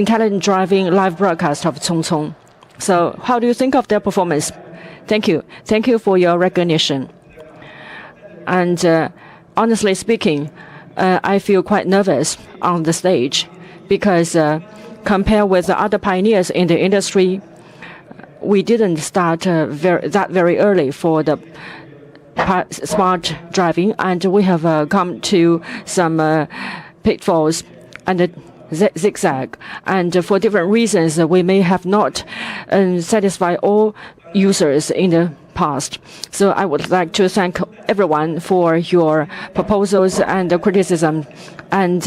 intelligent driving live broadcast of Cong Cong. So how do you think of their performance? Thank you. Thank you for your recognition. And honestly speaking, I feel quite nervous on the stage because compared with the other pioneers in the industry, we didn't start very early for the smart driving, and we have come to some pitfalls and zigzag. And for different reasons, we may have not satisfied all users in the past. So I would like to thank everyone for your proposals and criticism. And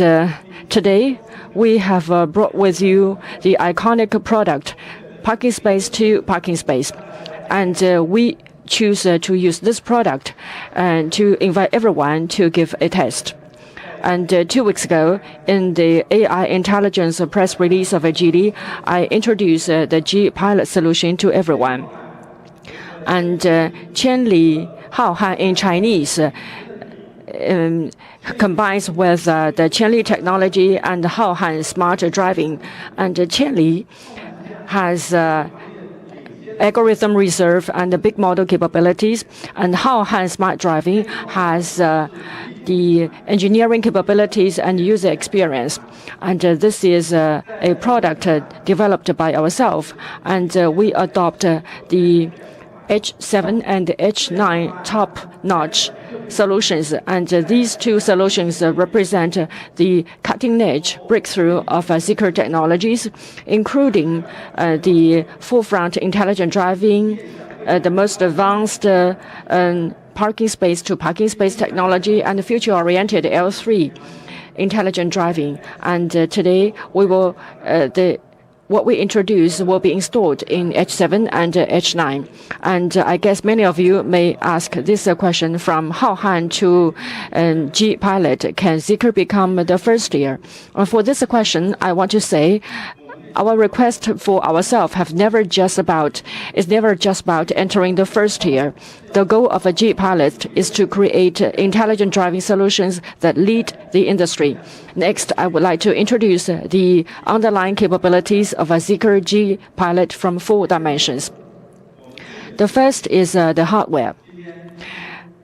today, we have brought with you the iconic product, parking space to parking space. And we choose to use this product and to invite everyone to give a test. And 2 weeks ago, in the AI intelligence press release of GD, I introduced the G-Pilot solution to everyone. And Qianli Haohan in Chinese combines with the Qianli technology and Haohan smart driving. And Qianli has algorithm reserve and big model capabilities, and Haohan smart driving has the engineering capabilities and user experience. And this is a product developed by ourselves, and we adopt the H7 and H9 top-notch solutions, and these two solutions represent the cutting-edge breakthrough of Zeekr technologies, including the full-front intelligent driving, the most advanced parking space to parking space technology, and future-oriented L3 intelligent driving. And today we will what we introduce will be installed in H7 and H9. And I guess many of you may ask this question from Haohan to G-Pilot. Can Zeekr become the first tier? For this question, I want to say our request for ourselves is never just about entering the first tier. The goal of a G-Pilot is to create intelligent driving solutions that lead the industry. Next, I would like to introduce the underlying capabilities of a Zeekr G-Pilot from 4 dimensions. The first is the hardware.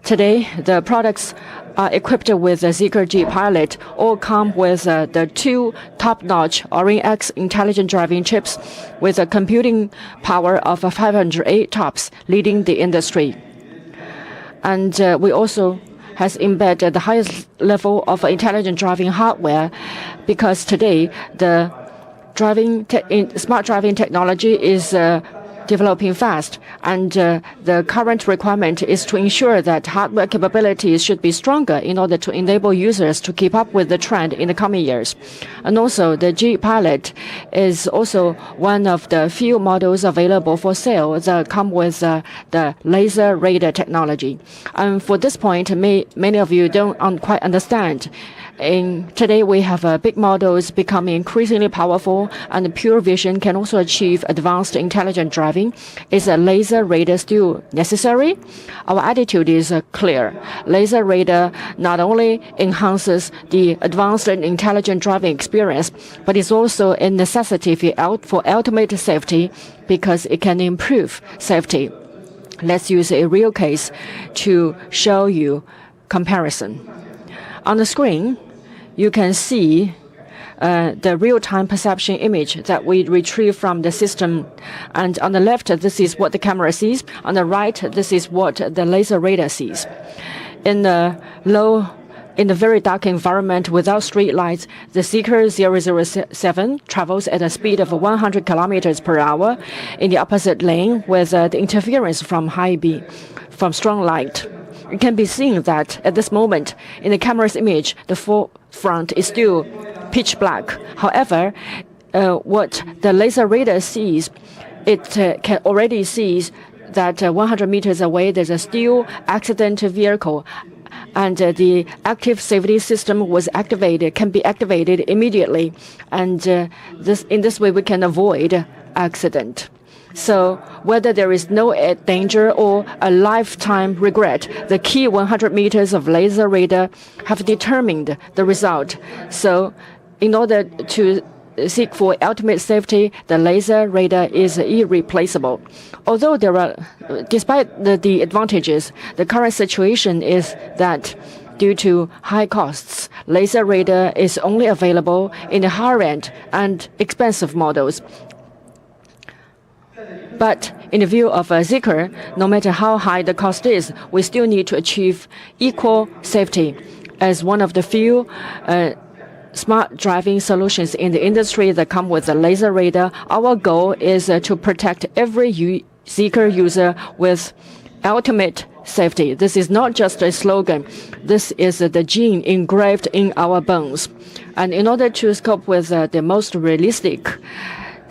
Today, the products are equipped with the Zeekr G-Pilot, all come with the 2 top-notch Orin X intelligent driving chips with a computing power of 508 TOPS, leading the industry. And we also has embedded the highest level of intelligent driving hardware, because today the smart driving technology is developing fast, and the current requirement is to ensure that hardware capabilities should be stronger in order to enable users to keep up with the trend in the coming years. And also, the G-Pilot is also one of the few models available for sale that come with the laser radar technology. And for this point, many of you don't quite understand. Today, we have big models becoming increasingly powerful, and pure vision can also achieve advanced intelligent driving. Is a laser radar still necessary? Our attitude is clear. Laser radar not only enhances the advanced and intelligent driving experience, but is also a necessity for ultimate safety, because it can improve safety. Let's use a real case to show you comparison. On the screen, you can see the real-time perception image that we retrieve from the system. And on the left, this is what the camera sees. On the right, this is what the laser radar sees. In the very dark environment without street lights, the Zeekr 007 travels at a speed of 100 kilometers per hour in the opposite lane with the interference from from strong light. It can be seen that at this moment, in the camera's image, the forefront is still pitch black. However, what the laser radar sees, it can already sees that 100 meters away there's a still accident vehicle, and the active safety system can be activated immediately, and in this way we can avoid accident. So whether there is no danger or a lifetime regret, the key 100 meters of laser radar have determined the result. So in order to seek for ultimate safety, the laser radar is irreplaceable. Although despite the advantages, the current situation is that due to high costs, laser radar is only available in the higher-end and expensive models. But in the view of Zeekr, no matter how high the cost is, we still need to achieve equal safety. As one of the few smart driving solutions in the industry that come with a laser radar, our goal is to protect every Zeekr user with ultimate safety. This is not just a slogan. This is the gene engraved in our bones. And in order to cope with the most realistic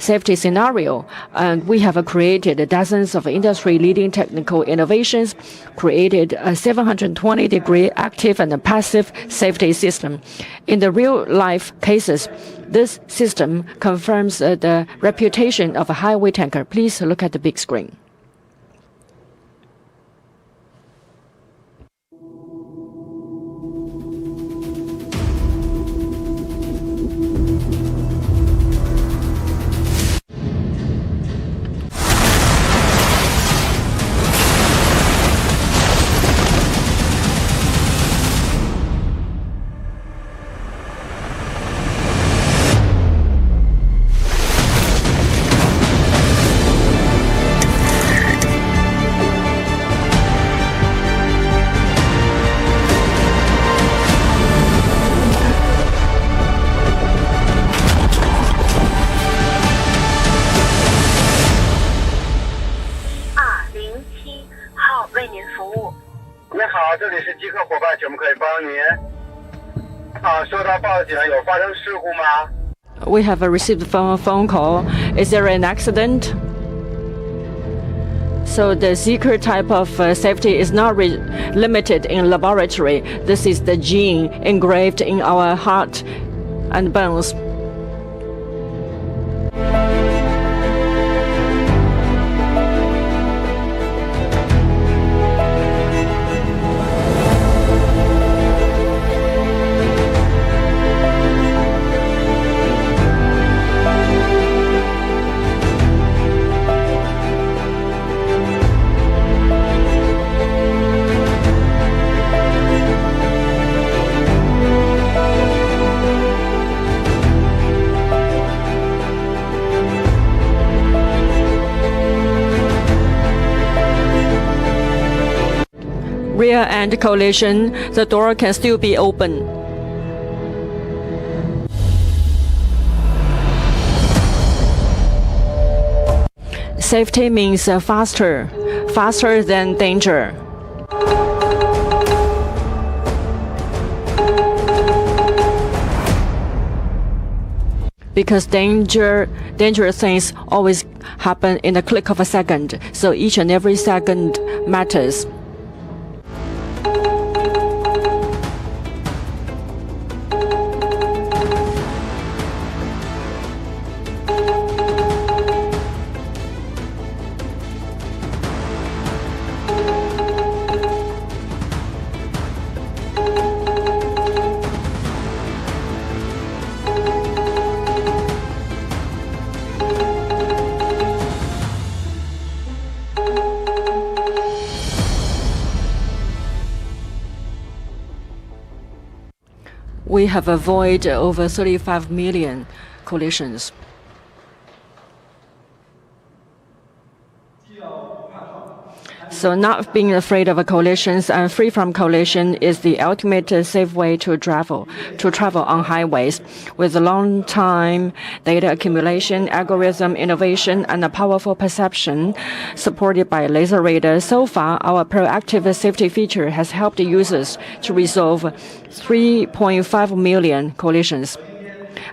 safety scenario, and we have created dozens of industry-leading technical innovations, created a 720-degree active and passive safety system. In the real-life cases, this system confirms the reputation of a highway tanker. Please look at the big screen. We have received a phone call. Is there an accident? So the Zeekr type of safety is not limited in laboratory. This is the gene engraved in our heart and bones. Rear-end collision, the door can still be open. Safety means faster than danger. Because dangerous things always happen in a click of a second, so each and every second matters. We have avoided over 35 million collisions. So not being afraid of collisions and free from collision is the ultimate safe way to travel on highways. With long time data accumulation, algorithm innovation, and a powerful perception supported by laser radar, so far our proactive safety feature has helped users to resolve 3.5 million collisions.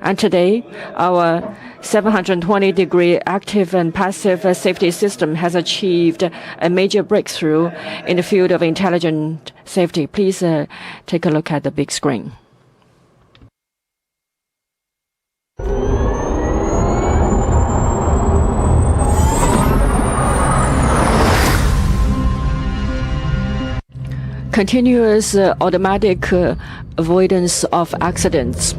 And today, our 720-degree active and passive safety system has achieved a major breakthrough in the field of intelligent safety. Please take a look at the big screen. Continuous automatic avoidance of accidents.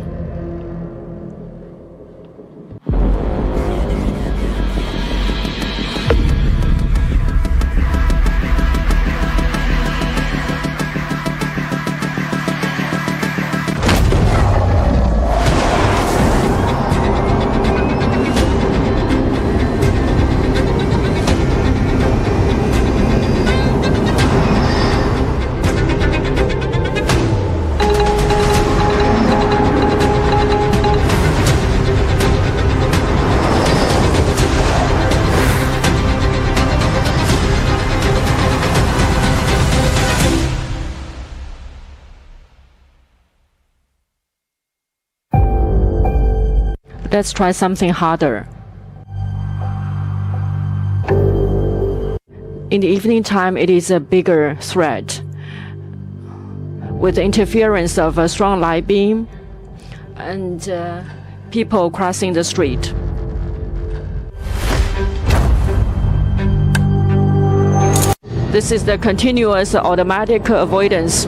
let's try something harder. In the evening time, it is a bigger threat with the interference of a strong light beam and people crossing the street. This is the continuous automatic avoidance.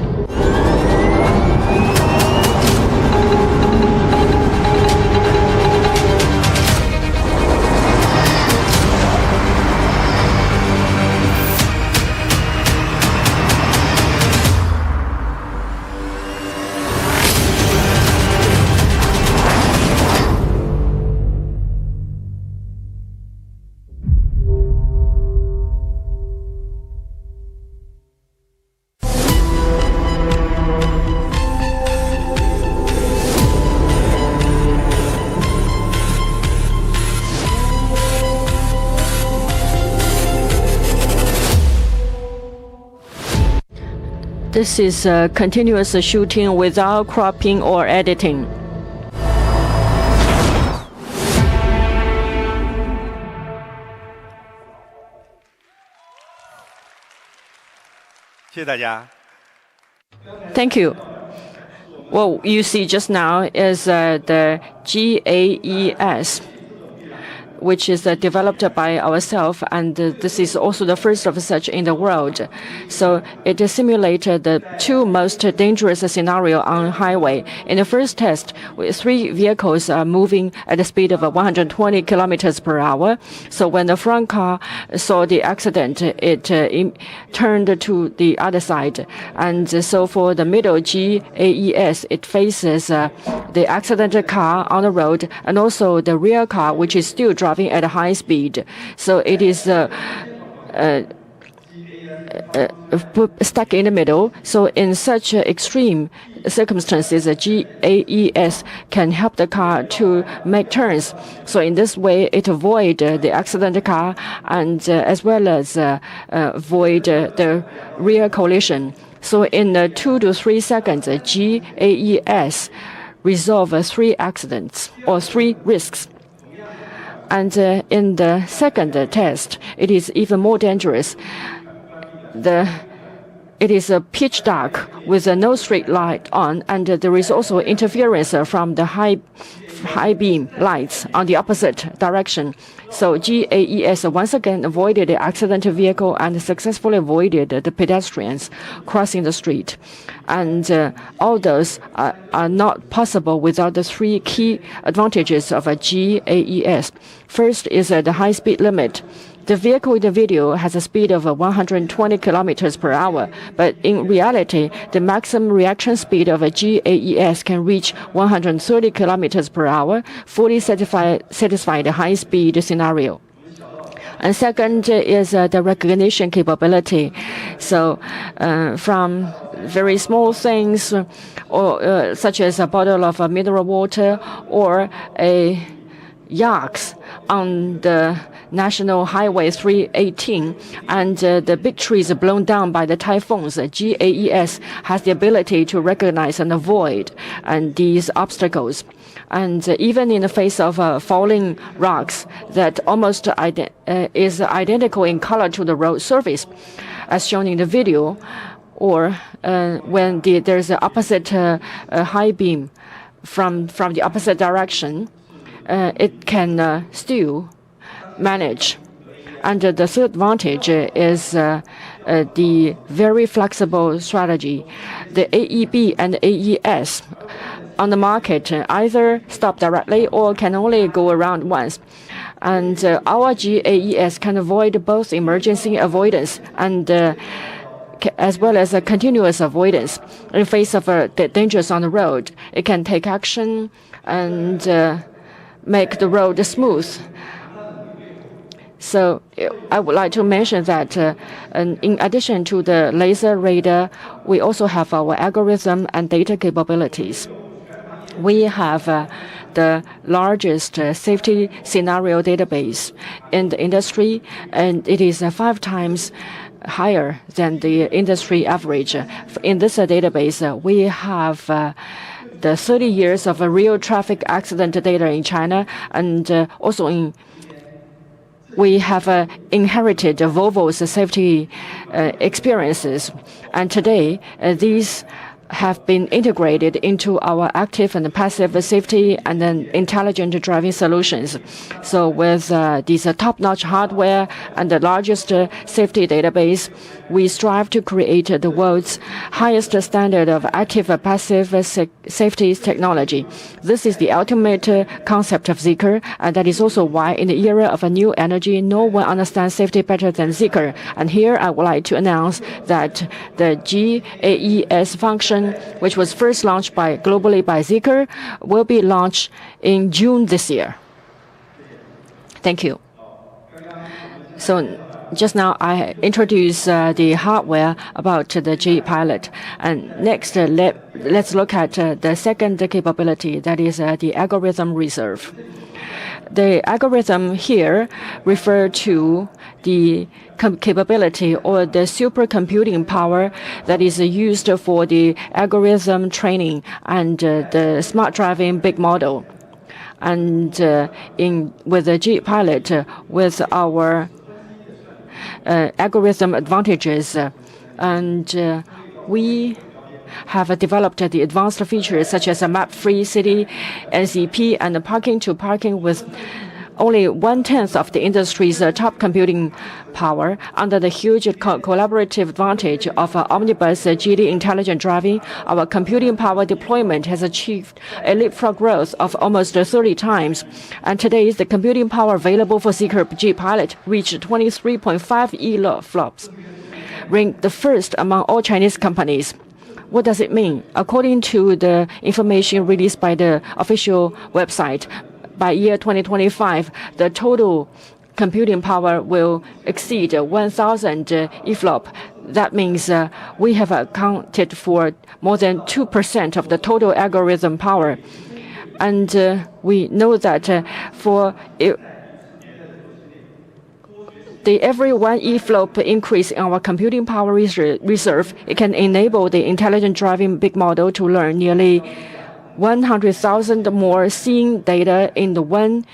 This is continuous shooting without cropping or editing. Thank you. What you see just now is the GAES, which is developed by ourselves, and this is also the first of such in the world. So it simulated the two most dangerous scenarios on highway. In the first test, 3 vehicles are moving at a speed of 120 kilometers per hour. So when the front car saw the accident, it turned to the other side. And so for the middle GAES, it faces the accident car on the road and also the rear car, which is still driving at a high speed. So it is stuck in the middle. So in such extreme circumstances, a GAES can help the car to make turns. So in this way, it avoids the accident car and as well as avoid the rear collision. So in 2 to 3 seconds, GAES resolve 3 accidents or 3 risks. And in the second test, it is even more dangerous. It is pitch dark with no street light on, and there is also interference from the high beam lights on the opposite direction. So GAES once again avoided the accident vehicle and successfully avoided the pedestrians crossing the street. And all those are not possible without the 3 key advantages of a GAES. First is the high speed limit. The vehicle in the video has a speed of 120 kilometers per hour, but in reality, the maximum reaction speed of a GAES can reach 130 kilometers per hour, fully satisfy the high-speed scenario. And second is the recognition capability. So from very small things, or such as a bottle of mineral water or a yaks on the National Highway 318, and the big trees blown down by the typhoons, GAES has the ability to recognize and avoid these obstacles. And even in the face of falling rocks that almost is identical in color to the road surface, as shown in the video, or when there's an opposite high beam from the opposite direction, it can still manage. And the third advantage is the very flexible strategy. The AEB and AES on the market either stop directly or can only go around once. And our GAES can avoid both emergency avoidance and as well as a continuous avoidance in face of the dangers on the road. It can take action and make the road smooth. So I would like to mention that in addition to the laser radar, we also have our algorithm and data capabilities. We have the largest safety scenario database in the industry, and it is 5 times higher than the industry average. In this database, we have the 30 years of real traffic accident data in China, and we have inherited Volvo's safety experiences. And today, these have been integrated into our active and passive safety and then intelligent driving solutions. So with these top-notch hardware and the largest safety database, we strive to create the world's highest standard of active and passive safety technology. This is the ultimate concept of Zeekr, and that is also why in the era of a new energy, no one understands safety better than Zeekr. And here I would like to announce that the GAES function, which was first launched globally by Zeekr, will be launched in June this year. Thank you. So just now I introduced the hardware about the G-Pilot. And next, let's look at the second capability, that is the algorithm reserve. The algorithm here refer to the capability or the supercomputing power that is used for the algorithm training and the smart driving big model. And with the G-Pilot, with our algorithm advantages, and we have developed the advanced features such as a map-free city, NCP, and parking-to-parking with only 1/10 of the industry's top computing power. Under the huge collaborative advantage of omnibus GD intelligent driving, our computing power deployment has achieved a leapfrog growth of almost 30 times. And today, the computing power available for Zeekr G-Pilot reached 23.5 EFLOPS, ranked the first among all Chinese companies. What does it mean? According to the information released by the official website, by year 2025, the total computing power will exceed 1,000 EFLOP. That means we have accounted for more than 2% of the total algorithm power. And we know that for every 1 EFLOP increase in our computing power reserve, it can enable the intelligent driving big model to learn nearly 100,000 more seeing data in the one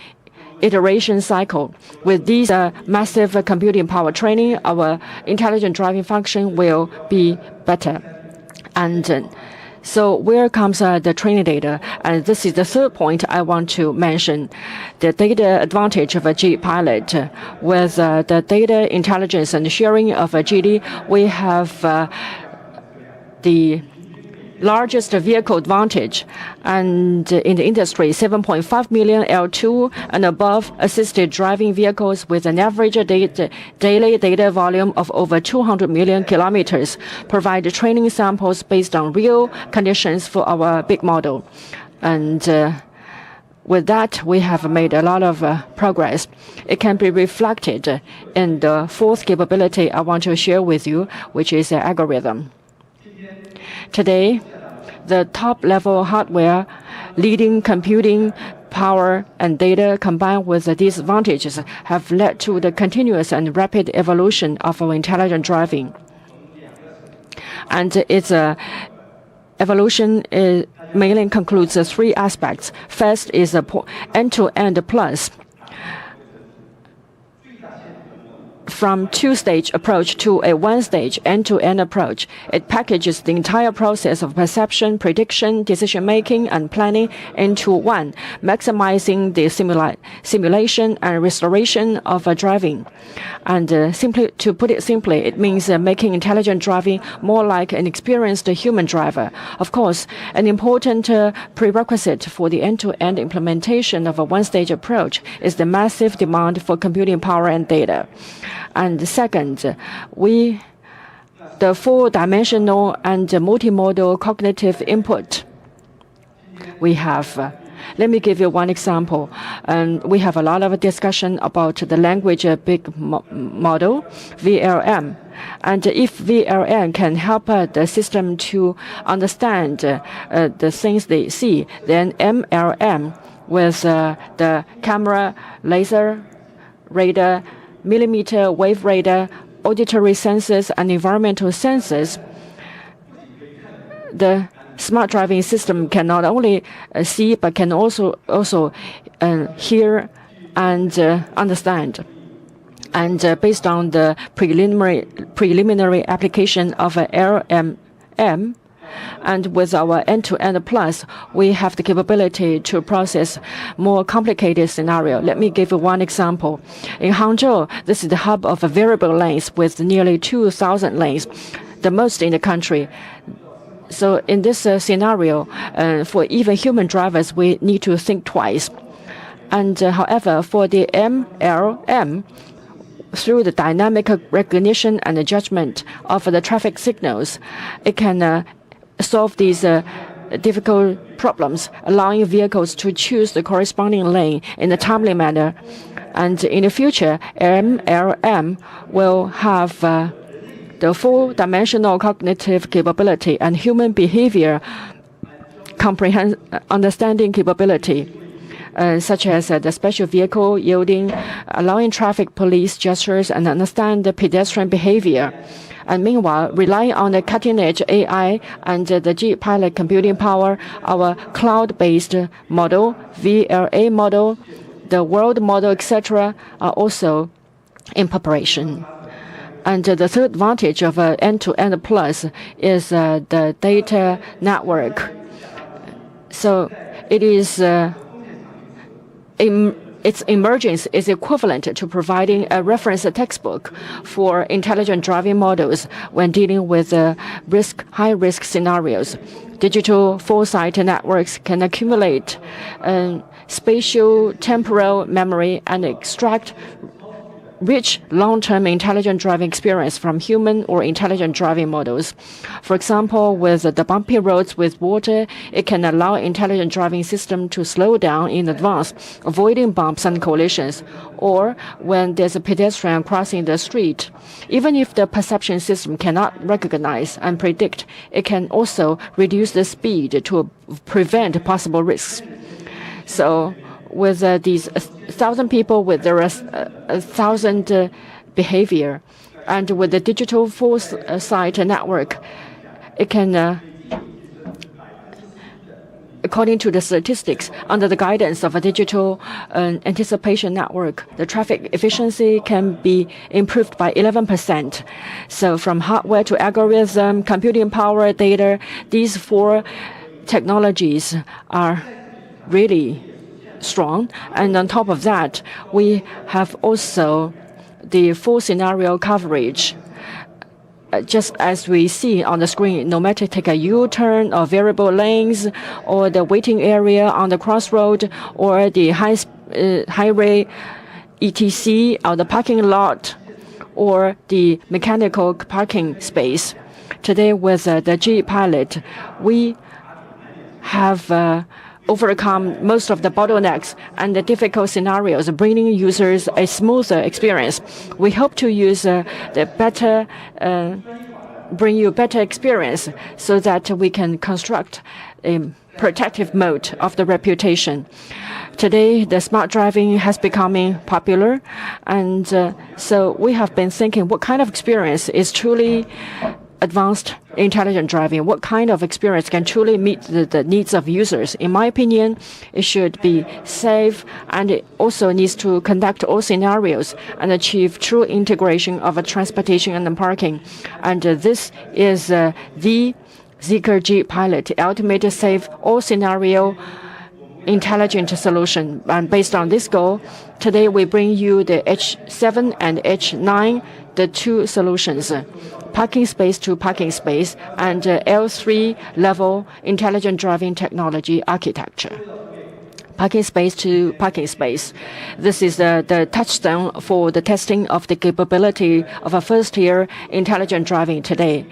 iteration cycle. With these massive computing power training, our intelligent driving function will be better. And so where comes the training data? And this is the third point I want to mention, the data advantage of a G-Pilot. With the data intelligence and sharing of a GD, we have the largest vehicle advantage, and in the industry, 7.5 million L2 and above assisted driving vehicles with an average daily data volume of over 200 million kilometers provide training samples based on real conditions for our big model. And with that, we have made a lot of progress. It can be reflected in the fourth capability I want to share with you, which is the algorithm. Today, the top-level hardware, leading computing power and data combined with these advantages have led to the continuous and rapid evolution of our intelligent driving. And its evolution mainly concludes three aspects. First is end-to-end plus. From two-stage approach to a one-stage end-to-end approach. It packages the entire process of perception, prediction, decision-making, and planning into one, maximizing the simulation and restoration of driving. And to put it simply, it means making intelligent driving more like an experienced human driver. Of course, an important prerequisite for the end-to-end implementation of a one-stage approach is the massive demand for computing power and data. And second, the four-dimensional and multimodal cognitive input we have. Let me give you one example. We have a lot of discussion about the language big model, VLM. And if VLM can help the system to understand the things they see, then MLM with the camera, laser, radar, millimeter wave radar, auditory sensors, and environmental sensors, the smart driving system can not only see but can also hear and understand. And based on the preliminary application of LMM, and with our end-to-end plus, we have the capability to process more complicated scenario. Let me give you one example. In Hangzhou, this is the hub of variable lanes with nearly 2,000 lanes, the most in the country. So in this scenario, for even human drivers, we need to think twice. And however, for the MLM, through the dynamic recognition and the judgment of the traffic signals, it can solve these difficult problems, allowing vehicles to choose the corresponding lane in a timely manner. And in the future, MLM will have the full-dimensional cognitive capability and human behavior understanding capability, such as the special vehicle yielding, allowing traffic police gestures and understand the pedestrian behavior. And meanwhile, relying on the cutting-edge AI and the G-Pilot computing power, our cloud-based model, VLA model, the world model, etc., are also in preparation. And the third advantage of end-to-end plus is the data network. So it is its emergence is equivalent to providing a reference textbook for intelligent driving models when dealing with high-risk scenarios. Digital foresight networks can accumulate spatial temporal memory and extract rich long-term intelligent driving experience from human or intelligent driving models. For example, with the bumpy roads with water, it can allow intelligent driving system to slow down in advance, avoiding bumps and collisions, or when there's a pedestrian crossing the street. Even if the perception system cannot recognize and predict, it can also reduce the speed to prevent possible risks. So with these 1,000 people with their 1,000 behavior, and with the digital foresight network, it can, according to the statistics, under the guidance of a digital anticipation network, the traffic efficiency can be improved by 11%. So from hardware to algorithm, computing power, data, these four technologies are really strong. And on top of that, we have also the full scenario coverage. Just as we see on the screen, no matter take a U-turn or variable lanes or the waiting area on the crossroad or the highway ETC or the parking lot or the mechanical parking space. Today with the G-Pilot, we have overcome most of the bottlenecks and the difficult scenarios, bringing users a smoother experience. We hope to bring you better experience so that we can construct a protective mode of the reputation. Today, the smart driving has becoming popular, and so we have been thinking what kind of experience is truly advanced intelligent driving, what kind of experience can truly meet the needs of users. In my opinion, it should be safe, and it also needs to conduct all scenarios and achieve true integration of transportation and parking. And this is the Zeekr G-Pilot, ultimate safe all scenario intelligent solution. And based on this goal, today we bring you the H7 and H9, the two solutions, parking space to parking space, and L3 level intelligent driving technology architecture. Parking space to parking space. This is the touchstone for the testing of the capability of a first-tier intelligent driving today.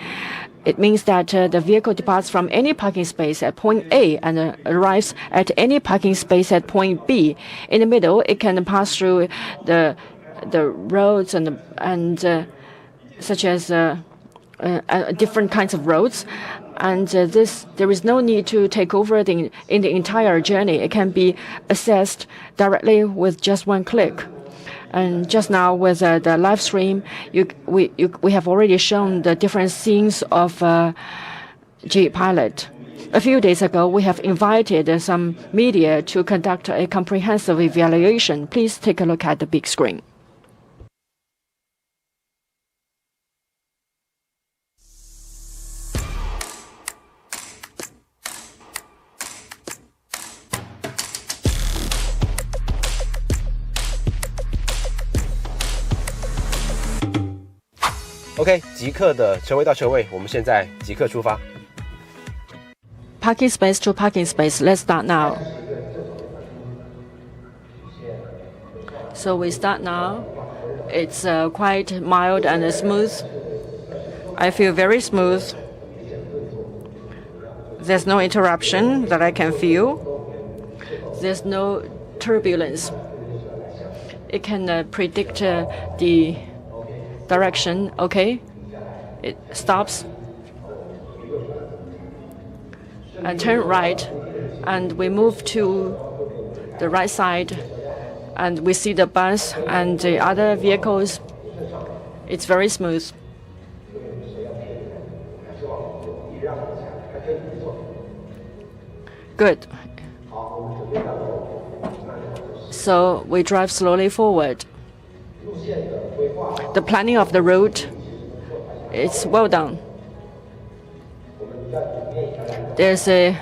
It means that the vehicle departs from any parking space at point A and arrives at any parking space at point B. In the middle, it can pass through the roads and such as different kinds of roads, and there is no need to take over in the entire journey. It can be assessed directly with just one click. And just now with the live stream, we have already shown the different scenes of G-Pilot. a few days ago, we have invited some media to conduct a comprehensive evaluation. Please take a look at the big screen. OK， 极客的车位到车位，我们现在即刻出发。Parking space to parking space. Let's start now. So we start now. It's quite mild and smooth. I feel very smooth. There's no interruption that I can feel. There's no turbulence. It can predict the direction. Okay, it stops and turn right, and we move to the right side, and we see the bus and the other vehicles. It's very smooth. Good. So we drive slowly forward. The planning of the route, it's well done. There's a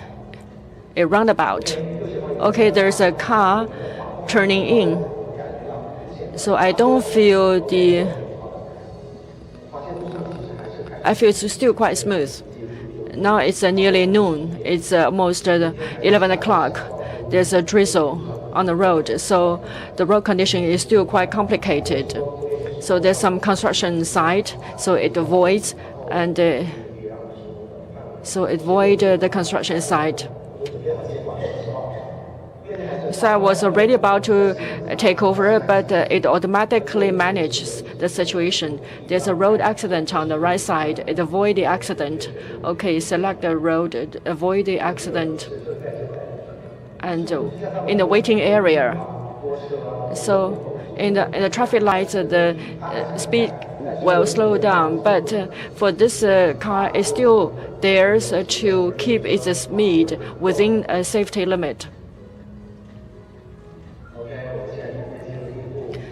roundabout. Okay, there's a car turning in. So I don't feel I feel it's still quite smooth. Now it's nearly noon. It's almost 11 o'clock. There's a drizzle on the road, so the road condition is still quite complicated. So there's some construction site, so it avoids the construction site. So I was already about to take over, but it automatically manages the situation. There's a road accident on the right side. It avoid the accident. Okay, select the road, avoid the accident. And in the waiting area. So in the traffic lights, the speed will slow down. But for this car, it's still there to keep its speed within a safety limit.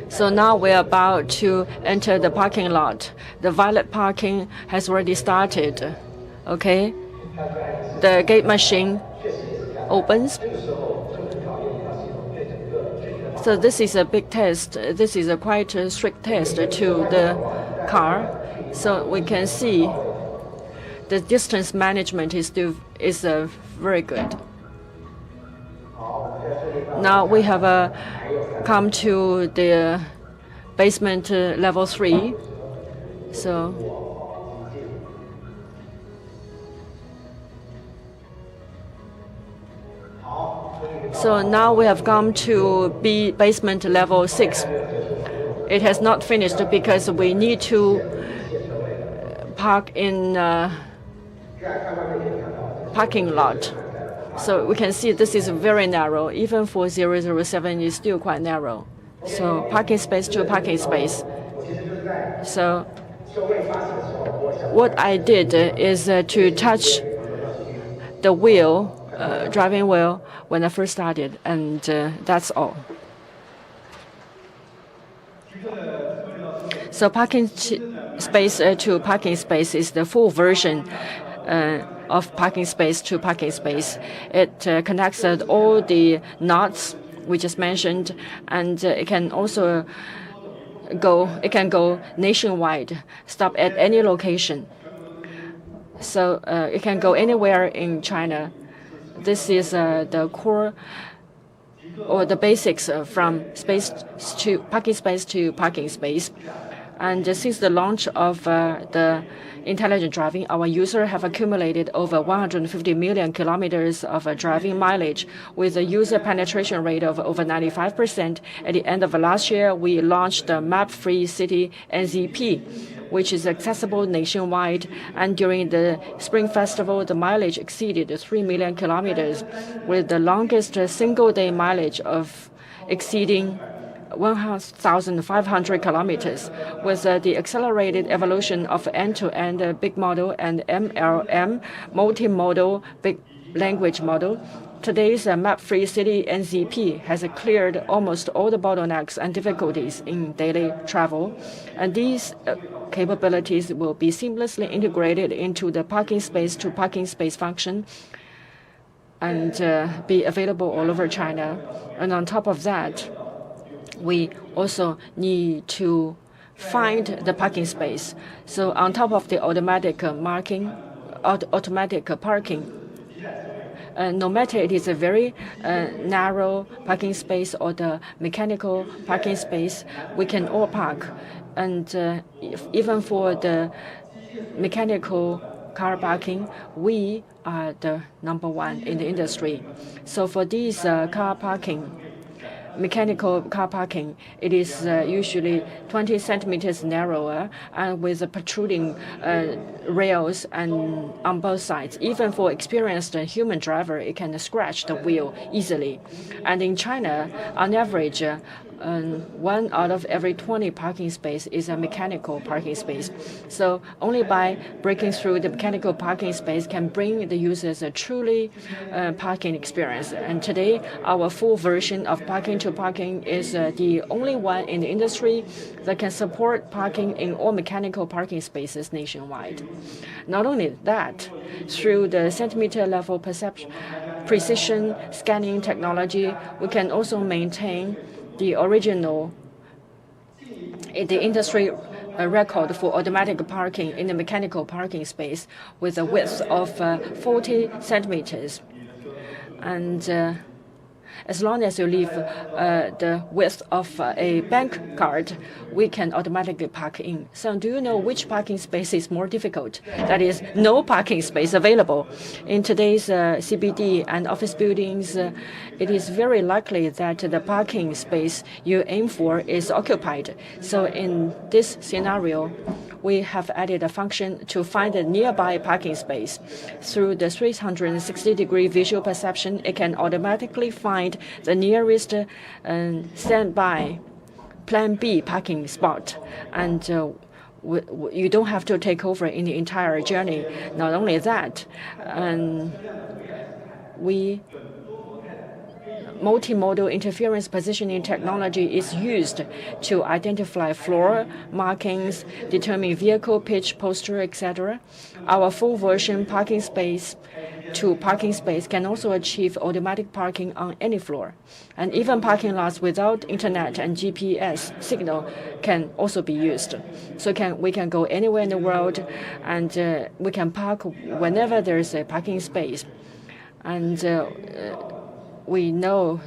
So now we're about to enter the parking lot. The valet parking has already started. Okay, the gate machine opens. So this is a big test. This is a quite strict test to the car. So we can see the distance management is very good. Now we have come to the basement level 3. So now we have come to basement level 6. It has not finished because we need to park in parking lot. So we can see this is very narrow. Even for 007 is still quite narrow. So parking space to parking space. So what I did is to touch the wheel, driving wheel, when I first started, and that's all. So parking space to parking space is the full version of parking space to parking space. It connects all the knots we just mentioned, and it can also go nationwide, stop at any location. So it can go anywhere in China. This is the core or the basics from space to parking space. And since the launch of the intelligent driving, our users have accumulated over 150 million kilometers of driving mileage with a user penetration rate of over 95%. At the end of last year, we launched the map-free city NZP, which is accessible nationwide. And during the Spring Festival, the mileage exceeded 3 million kilometers, with the longest single-day mileage of exceeding 1,500 kilometers. With the accelerated evolution of end-to-end big model and MLM multimodal big language model. Today's map-free city NZP has cleared almost all the bottlenecks and difficulties in daily travel, and these capabilities will be seamlessly integrated into the parking space to parking space function and be available all over China. And on top of that, we also need to find the parking space. So on top of the automatic parking, no matter it is a very narrow parking space or the mechanical parking space, we can all park. And even for the mechanical car parking, we are the #1 in the industry. So for these mechanical car parking, it is usually 20 centimeters narrower and with protruding rails and on both sides. Even for experienced human driver, it can scratch the wheel easily. And in China, on average, 1 out of every 20 parking space is a mechanical parking space. So only by breaking through the mechanical parking space can bring the users a truly parking experience. And today, our full version of parking to parking is the only one in the industry that can support parking in all mechanical parking spaces nationwide. Not only that, through the centimeter level precision scanning technology, we can also maintain the industry record for automatic parking in the mechanical parking space with a width of 40 centimeters. And as long as you leave the width of a bank card, we can automatically park in. So do you know which parking space is more difficult? That is, no parking space available. In today's CBD and office buildings, it is very likely that the parking space you aim for is occupied. So in this scenario, we have added a function to find a nearby parking space. Through the 360-degree visual perception, it can automatically find the nearest standby Plan B parking spot. And you don't have to take over in the entire journey. Not only that, multimodal interference positioning technology is used to identify floor markings, determine vehicle pitch, posture, etc. Our full version parking space to parking space can also achieve automatic parking on any floor. And even parking lots without internet and GPS signal can also be used. So we can go anywhere in the world, and we can park whenever there is a parking space. And we know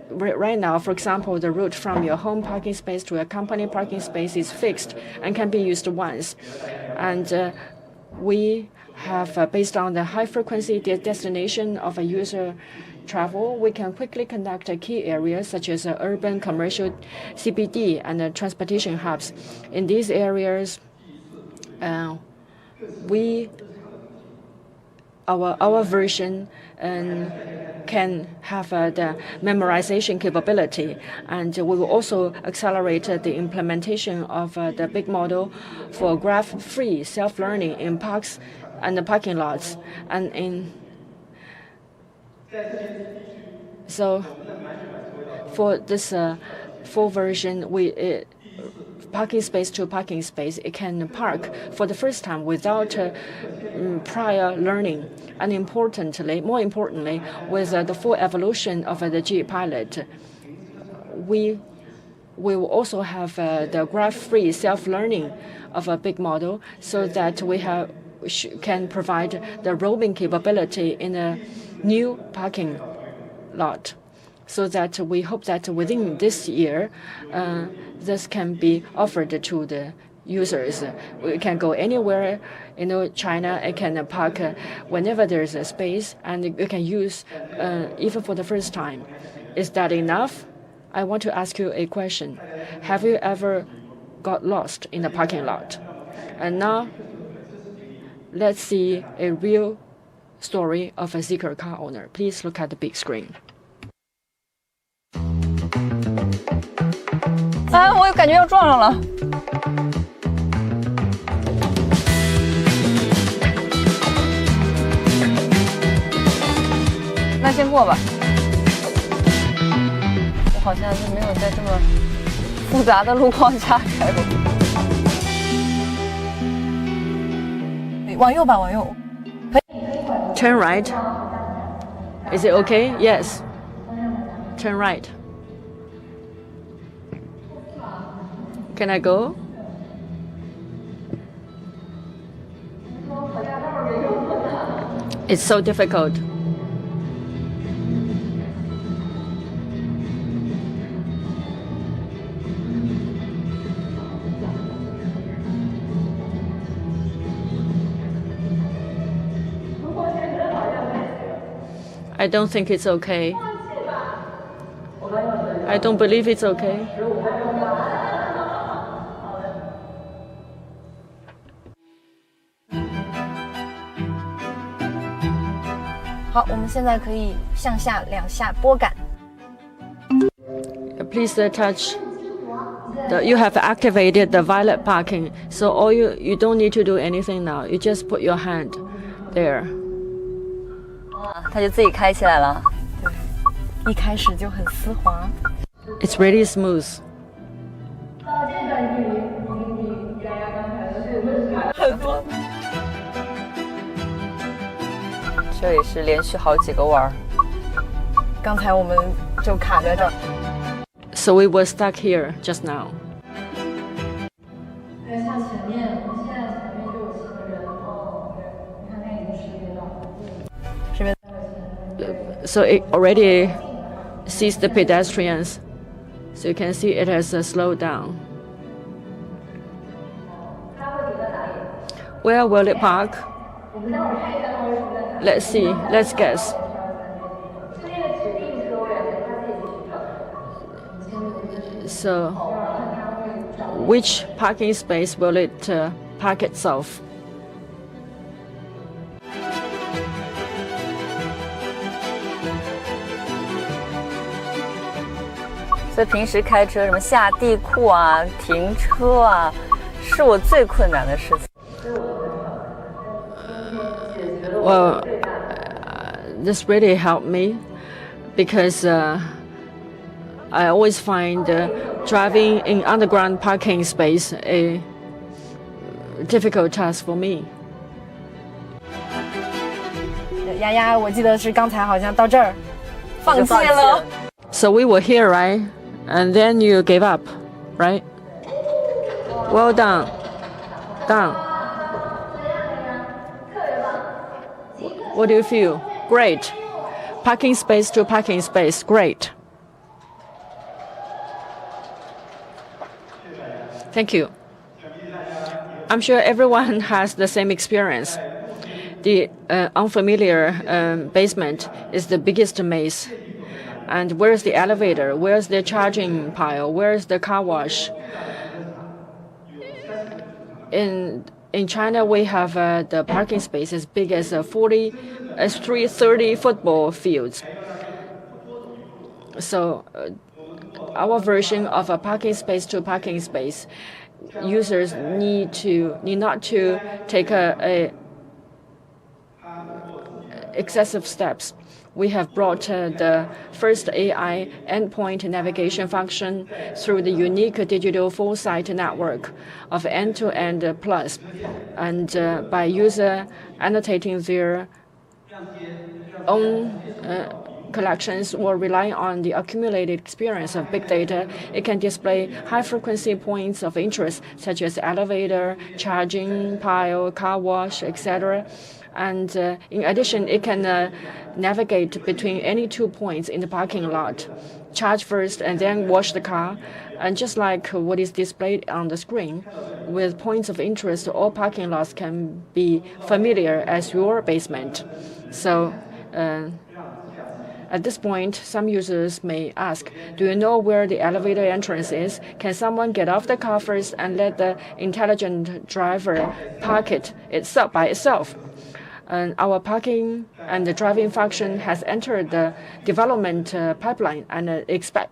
right now, for example, the route from your home parking space to a company parking space is fixed and can be used once. And we have, based on the high frequency destination of a user travel, we can quickly connect key areas such as urban, commercial, CBD, and transportation hubs. In these areas, our version can have the memorization capability, and we will also accelerate the implementation of the big model for graph-free self-learning in parks and the parking lots. So for this full version, parking space to parking space, it can park for the first time without prior learning. And more importantly, with the full evolution of the G-Pilot, we will also have the graph-free self-learning of a big model, so that we can provide the roaming capability in a new parking lot. So that we hope that within this year, this can be offered to the users. We can go anywhere in China. It can park whenever there is a space, and you can use even for the first time. Is that enough? I want to ask you a question. Have you ever got lost in the parking lot? And now, let's see a real story of a Zeekr car owner. Please look at the big screen. 我感觉要撞上了。那先过吧。我好像是没有在这么复杂的路况下开过。往右吧，往右。Turn right. Is it okay? Yes. Turn right. Can I go? It's so difficult. I don't think it's okay. I don't believe it's okay. “好，我们现在可以向下2下拨杆。Please touch. You have activated the violet parking, so all you don't need to do anything now. You just put your hand there. 它就自己开起来了。对，一开始就很丝滑。It's really smooth. 很多。这里是连续好几个弯儿。刚才我们就卡在这儿。So we were stuck here just now. 像前面，现在前面就有7个人哦，你看它已经识别到了。这边。So it already sees the pedestrians. So you can see it has slowed down. Where will it park? Let's see. Let's guess. So, which parking space will it park itself? 所以平时开车什么下地库啊、停车啊，是我最困难的事情。Well, this really helped me because I always find driving in underground parking space a difficult task for me. 丫丫，我记得是刚才好像到这儿放弃了。So we were here, right? And then you gave up, right? Well done. Done. What do you feel? Great. Parking space to parking space. Great. Thank you. I'm sure everyone has the same experience. The unfamiliar basement is the biggest maze. And where's the elevator? Where's the charging pile? Where's the car wash? In China, we have the parking space as big as 330 football fields. So our version of a parking space to parking space, users need not to take excessive steps. We have brought the first AI endpoint navigation function through the unique digital full-site network of end-to-end plus, and by user annotating their own collections or relying on the accumulated experience of big data, it can display high-frequency points of interest such as elevator, charging pile, car wash, etc. And in addition, it can navigate between any 2 points in the parking lot, charge first and then wash the car. And just like what is displayed on the screen, with points of interest, all parking lots can be familiar as your basement. So at this point, some users may ask, do you know where the elevator entrance is? Can someone get off the car first and let the intelligent driver park it by itself? And our parking and the driving function has entered the development pipeline and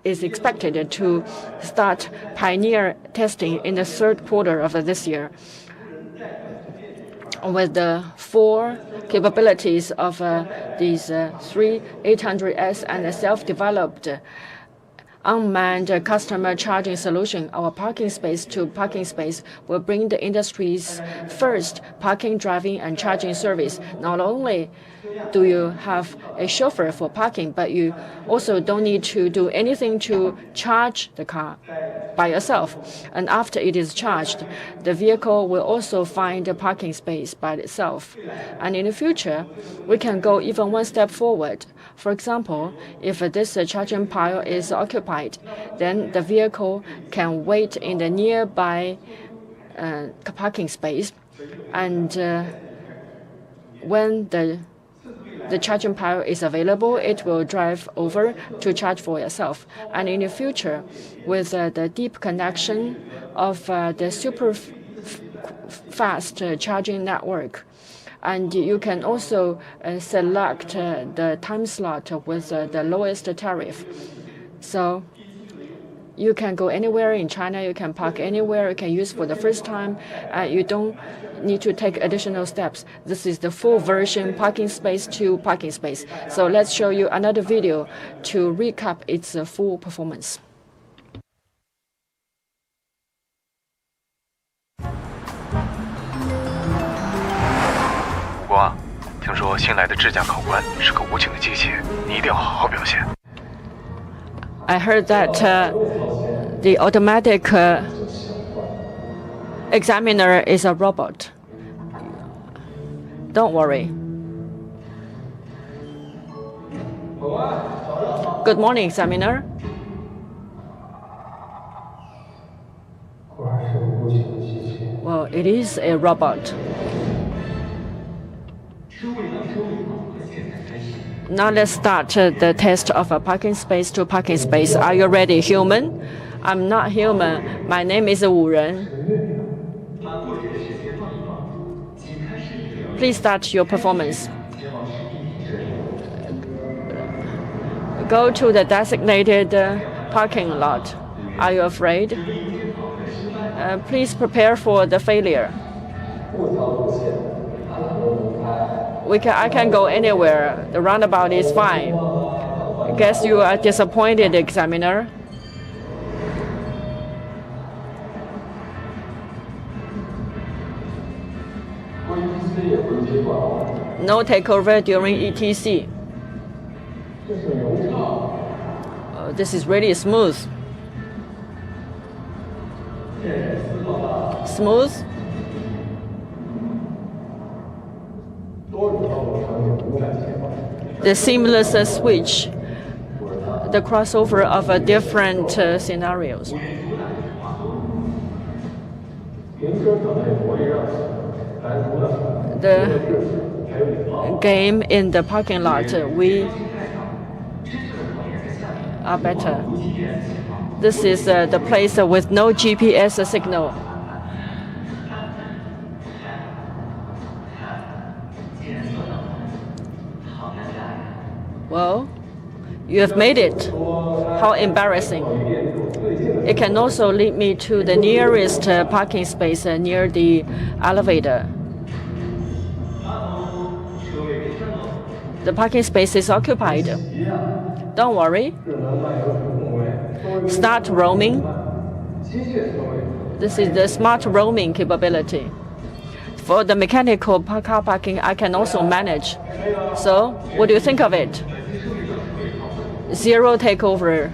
is expected to start pioneer testing in the 3rd quarter of this year. with the 4 capabilities of these 3 800S and a self-developed unmanned customer charging solution, our parking space to parking space will bring the industry's first parking, driving, and charging service. Not only do you have a chauffeur for parking, but you also don't need to do anything to charge the car by yourself. And after it is charged, the vehicle will also find a parking space by itself. And in the future, we can go even one step forward. For example, if this charging pile is occupied, then the vehicle can wait in the nearby parking space, and when the charging pile is available, it will drive over to charge for itself. And in the future, with the deep connection of the super fast charging network, and you can also select the time slot with the lowest tariff. So you can go anywhere in China, you can park anywhere, you can use for the first time. You don't need to take additional steps. This is the full version parking space to parking space. So let's show you another video to recap its full performance. 不过，听说新来的质检考官是个无情的机器，你一定要好好表现。 I heard that the automatic examiner is a robot. Don't worry. Good morning, examiner. Well, it is a robot. Now let's start the test of a parking space to parking space. Are you ready, human? I'm not human. My name is Wu Ren. Please start your performance. Go to the designated parking lot. Are you afraid? Please prepare for the failure. I can go anywhere. The roundabout is fine. I guess you are disappointed, examiner. No takeover during ETC. This is really smooth. Smooth. The seamless switch, the crossover of different scenarios. The game in the parking lot, we are better. This is the place with no GPS signal. Well, you have made it. How embarrassing. It can also lead me to the nearest parking space near the elevator. The parking space is occupied. Don't worry. Start roaming. This is the smart roaming capability. For the mechanical car parking, I can also manage. So, what do you think of it? Zero takeover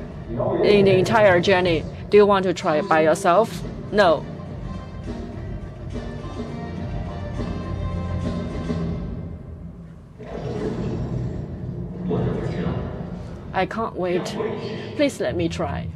in the entire journey. Do you want to try it by yourself? No. I can't wait. Please let me try.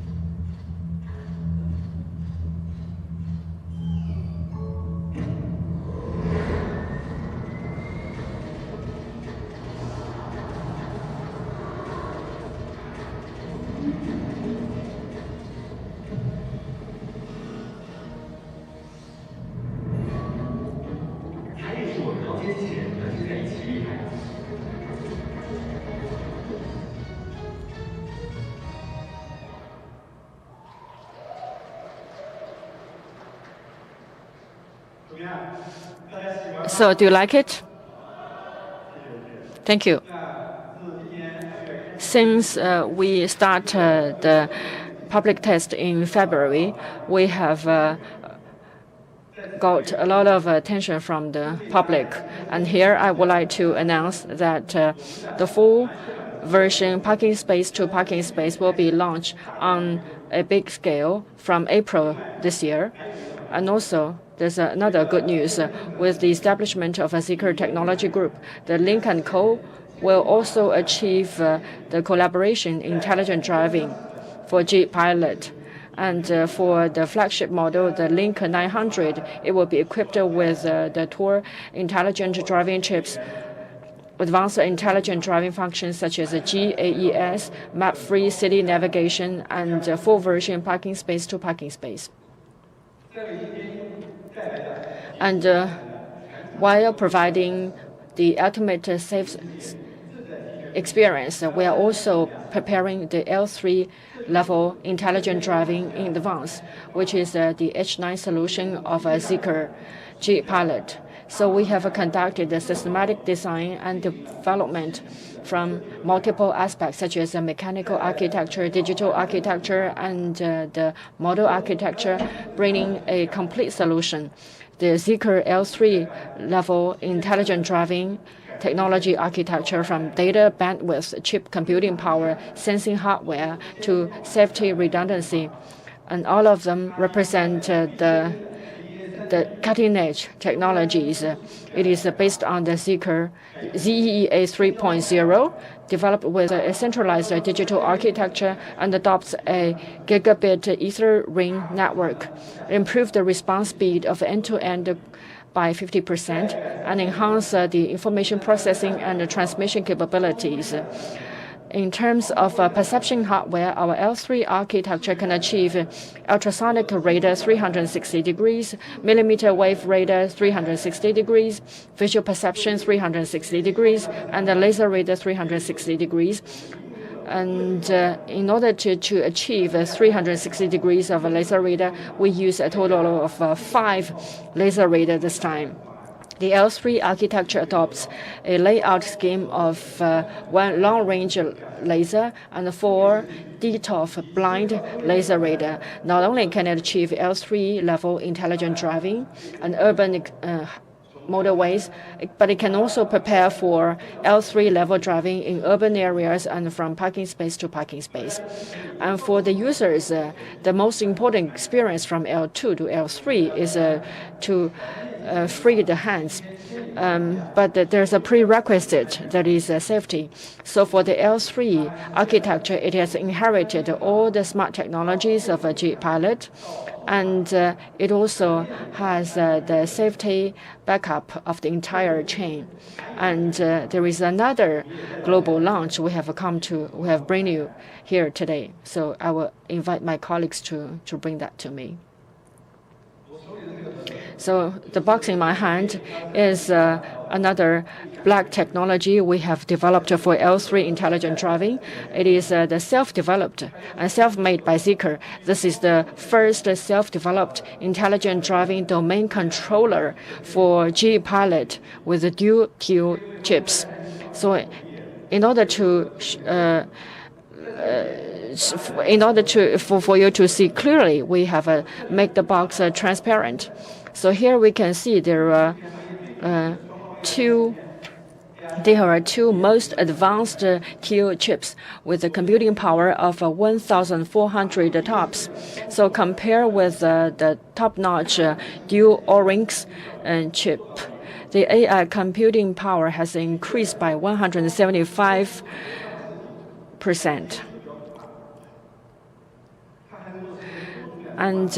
So do you like it? Thank you. Since we started the public test in February, we have got a lot of attention from the public. And here I would like to announce that the full version parking space to parking space will be launched on a big scale from April this year. And also, there's another good news. With the establishment of a Zeekr Technology Group, the Link & Co. will also achieve the collaboration in intelligent driving for G-Pilot. And for the flagship model, the Link 900, it will be equipped with the Tor intelligent driving chips, advanced intelligent driving functions such as GAES, map-free city navigation, and full version parking space to parking space. And while providing the ultimate safe experience, we are also preparing the L3 level intelligent driving in advance, which is the H9 solution of Zeekr G-Pilot. So we have conducted the systematic design and development from multiple aspects, such as mechanical architecture, digital architecture, and the model architecture, bringing a complete solution. The Zeekr L3 level intelligent driving technology architecture, from data bandwidth, chip computing power, sensing hardware, to safety redundancy, and all of them represent the cutting-edge technologies. It is based on the Zeekr ZEA 3.0, developed with a centralized digital architecture and adopts a gigabit Ether ring network, improve the response speed of end-to-end by 50%, and enhance the information processing and transmission capabilities. In terms of perception hardware, our L3 architecture can achieve ultrasonic radar 360 degrees, millimeter wave radar 360 degrees, visual perception 360 degrees, and the laser radar 360 degrees. And in order to achieve 360 degrees of a laser radar, we use a total of 5 laser radar this time. The L3 architecture adopts a layout scheme of 1 long-range laser and 4 DTOF blind laser radar. Not only can it achieve L3 level intelligent driving and urban motorways, but it can also prepare for L3 level driving in urban areas and from parking space to parking space. And for the users, the most important experience from L2 to L3 is to free the hands. But there's a prerequisite, that is safety. So for the L3 architecture, it has inherited all the smart technologies of a G-Pilot, and it also has the safety backup of the entire chain. And there is another global launch we have bring you here today. So I will invite my colleagues to bring that to me. So the box in my hand is another black technology we have developed for L3 intelligent driving. It is the self-developed and self-made by Zeekr. This is the first self-developed intelligent driving domain controller for G-Pilot with the dual Q chips. So in order for you to see clearly, we have made the box transparent. So here we can see there are two most advanced Q chips with a computing power of 1,400 TOPS. So compare with the top-notch dual Oryx chip, the AI computing power has increased by 175%. And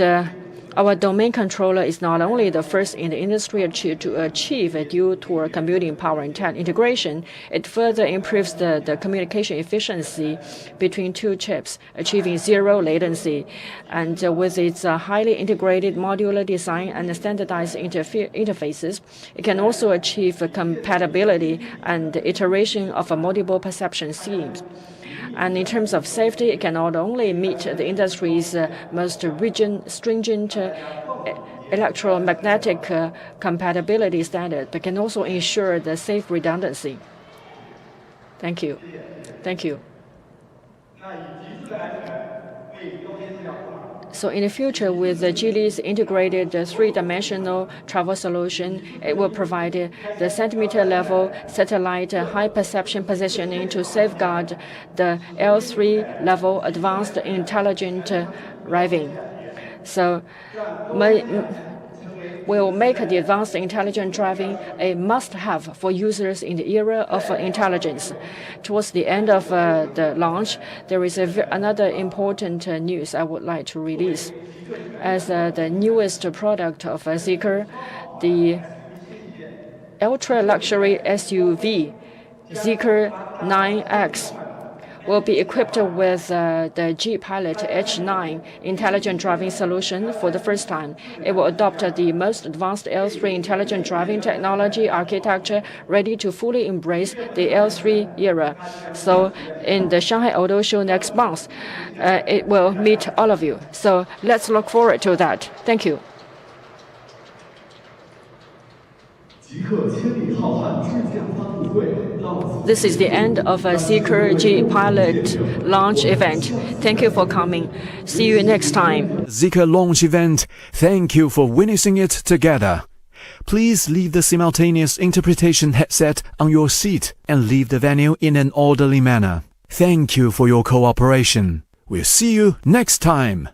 our domain controller is not only the first in the industry to achieve a dual-Tor computing power integration, it further improves the communication efficiency between two chips, achieving zero latency. And with its highly integrated modular design and standardized interfaces, it can also achieve compatibility and iteration of multiple perception schemes. And in terms of safety, it can not only meet the industry's most stringent electromagnetic compatibility standard, but can also ensure the safe redundancy. Thank you. Thank you. So in the future, with the Geely's integrated three-dimensional travel solution, it will provide the centimeter-level satellite high perception positioning to safeguard the L3 level advanced intelligent driving. So will make the advanced intelligent driving a must-have for users in the era of intelligence. Towards the end of the launch, there is another important news I would like to release. As the newest product of Zeekr, the ultra-luxury SUV Zeekr 9X will be equipped with the G-Pilot H9 intelligent driving solution for the first time. It will adopt the most advanced L3 intelligent driving technology architecture, ready to fully embrace the L3 era. So in the Shanghai Auto Show next month, it will meet all of you. So let's look forward to that. Thank you. This is the end of a Zeekr G-Pilot launch event. Thank you for coming. See you next time. Zeekr launch event. Thank you for witnessing it together. Please leave the simultaneous interpretation headset on your seat and leave the venue in an orderly manner. Thank you for your cooperation. We'll see you next time.